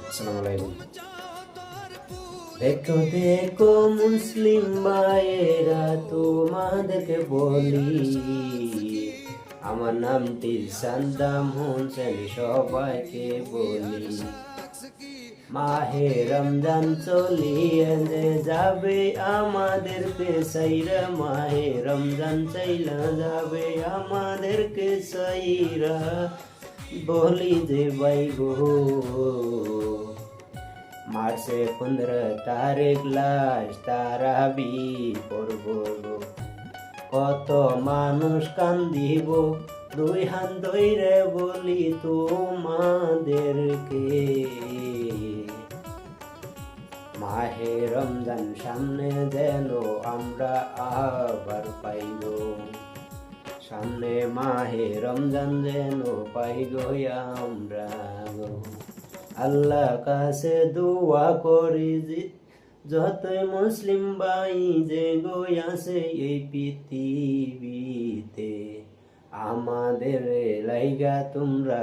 আসসালামু আলাইকুম। দেখো দেখো মুসলিম ভাইয়েরা, তোমাদেরকে বলি, আমার নামটি সাদ্দাম হোসেন, সবাইকে বলি। মাহে রমজান চলিয়ে যাবে আমাদেরকে সাইরা, মাহে রমজান চাইলা যাবে আমাদেরকে সাইরা, বলি যে ভাই গো, মার্চে 15 তারিখ লাশ তারাবি করব গো, কত মানুষ কান্দিব, দুই হাত ধইরে বলি তোমাদেরকে, মাহে রমজান সামনে যেন আমরা আবার পাইব, সামনে মাহে রমজান যেন পাই গো আমরা গো। আল্লাহ কাছে দোয়া করি যে যতই মুসলিম ভাই যে গো আছে এই পৃথিবীতে, আমাদের লাইগা তোমরা